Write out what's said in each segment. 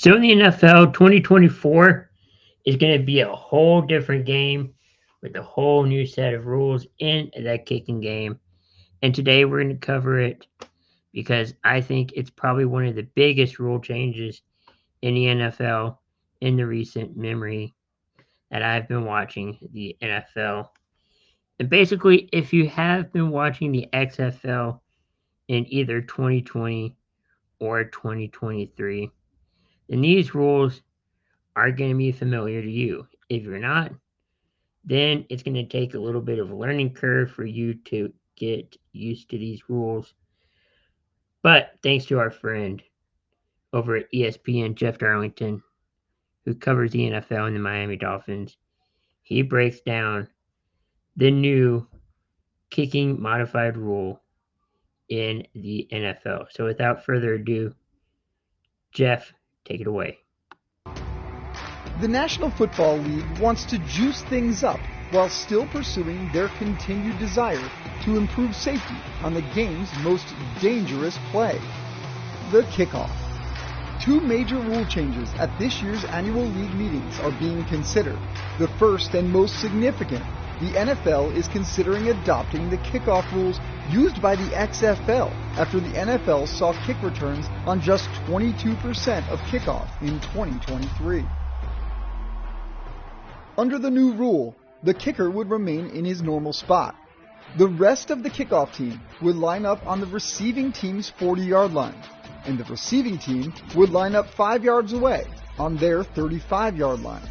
So in the NFL, 2024 is going to be a whole different game with a whole new set of rules in that kicking game. And today we're going to cover it because I think it's probably one of the biggest rule changes in the NFL in the recent memory that I've been watching the NFL. And basically, if you have been watching the XFL in either 2020 or 2023, then these rules are going to be familiar to you. If you're not, then it's going to take a little bit of a learning curve for you to get used to these rules. But thanks to our friend over at ESPN, Jeff Darlington, who covers the NFL and the Miami Dolphins, he breaks down the new kicking modified rule in the NFL. So without further ado, Jeff, take it away. The National Football League wants to juice things up while still pursuing their continued desire to improve safety on the game's most dangerous play, the kickoff. Two major rule changes at this year's annual league meetings are being considered. The first and most significant, the NFL is considering adopting the kickoff rules used by the XFL after the NFL saw kick returns on just 22% of kickoff in 2023. Under the new rule, the kicker would remain in his normal spot. The rest of the kickoff team would line up on the receiving team's 40-yard line, and the receiving team would line up 5 yards away on their 35-yard line.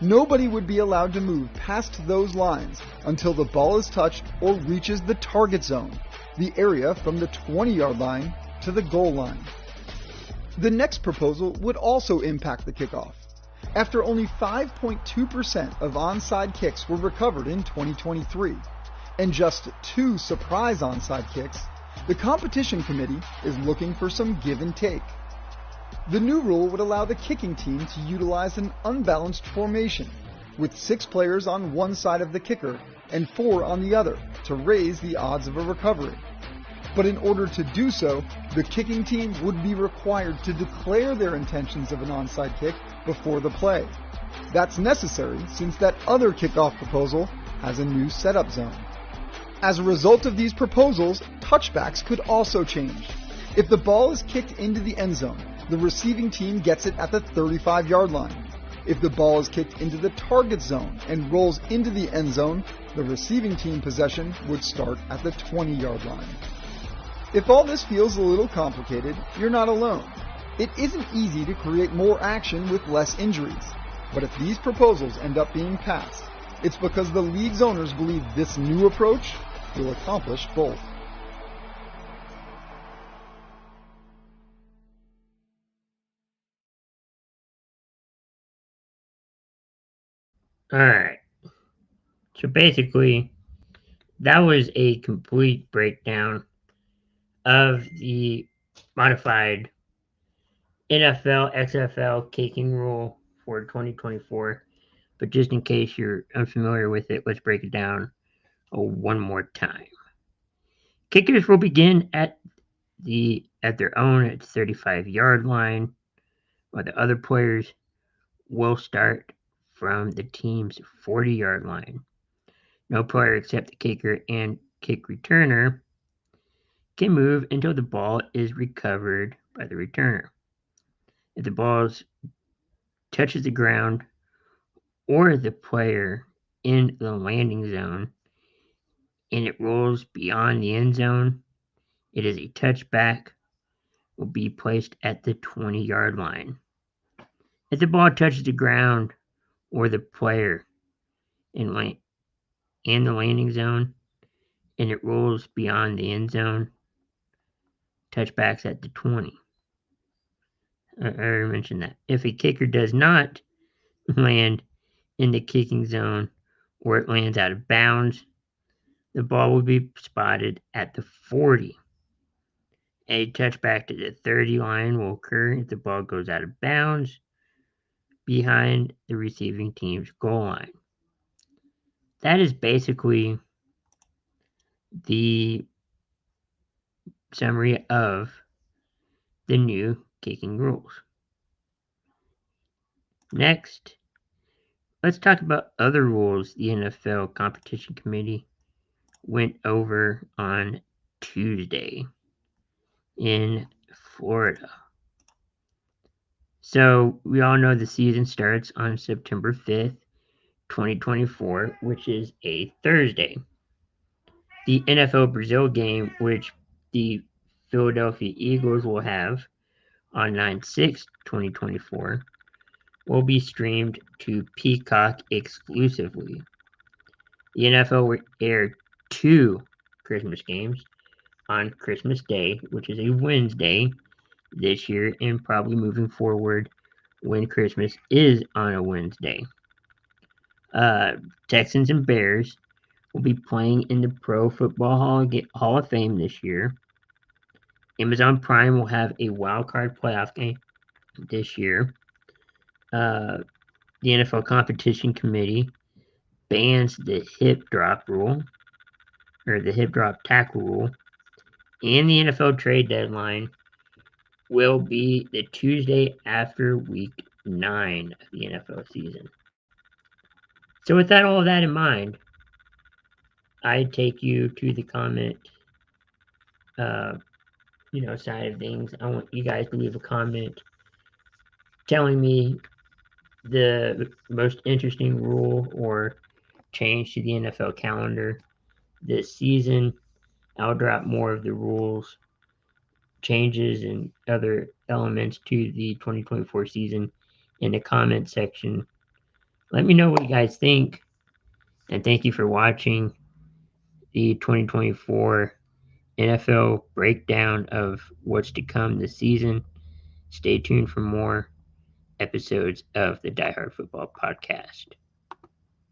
Nobody would be allowed to move past those lines until the ball is touched or reaches the target zone, the area from the 20-yard line to the goal line. The next proposal would also impact the kickoff. After only 5.2% of onside kicks were recovered in 2023, and just 2 surprise onside kicks, the competition committee is looking for some give and take. The new rule would allow the kicking team to utilize an unbalanced formation, with 6 players on one side of the kicker and 4 on the other to raise the odds of a recovery. But in order to do so, the kicking team would be required to declare their intentions of an onside kick before the play. That's necessary since that other kickoff proposal has a new setup zone. As a result of these proposals, touchbacks could also change. If the ball is kicked into the end zone, the receiving team gets it at the 35-yard line. If the ball is kicked into the target zone and rolls into the end zone, the receiving team possession would start at the 20-yard line. If all this feels a little complicated, you're not alone. It isn't easy to create more action with less injuries. But if these proposals end up being passed, it's because the league's owners believe this new approach will accomplish both. Alright, so basically, that was a complete breakdown of the modified NFL XFL kicking rule for 2024. But just in case you're unfamiliar with it, let's break it down one more time. Kickers will begin at their own at 35-yard line, while the other players will start from the team's 40-yard line. No player except the kicker and kick returner can move until the ball is recovered by the returner. If the ball touches the ground or the player in the landing zone and it rolls beyond the end zone, it is a touchback, will be placed at the 20-yard line. If the ball touches the ground or the player in the landing zone and it rolls beyond the end zone, touchbacks at the 20. I already mentioned that. If a kicker does not land in the kicking zone or it lands out of bounds, the ball will be spotted at the 40. A touchback to the 30 line will occur if the ball goes out of bounds behind the receiving team's goal line. That is basically the summary of the new kicking rules. Next, let's talk about other rules the NFL Competition Committee went over on Tuesday in Florida. So, we all know the season starts on September 5th, 2024, which is a Thursday. The NFL Brazil game, which the Philadelphia Eagles will have on 9/6, 2024, will be streamed to Peacock exclusively. The NFL will air two Christmas games on Christmas Day, which is a Wednesday this year, and probably moving forward when Christmas is on a Wednesday. Uh, Texans and Bears will be playing in the Pro Football Hall of Fame this year. Amazon Prime will have a wild card playoff game this year. Uh, the NFL Competition Committee bans the hip drop rule, or the hip drop tackle rule, and the NFL trade deadline will be the Tuesday after week 9 of the NFL season. So, with all of that in mind, I take you to the comment, uh, side of things. I want you guys to leave a comment telling me the most interesting rule or change to the NFL calendar this season. I'll drop more of the rules, changes, and other elements to the 2024 season in the comment section. Let me know what you guys think, and thank you for watching the 2024 NFL breakdown of what's to come this season. Stay tuned for more episodes of the Die Hard Football Podcast.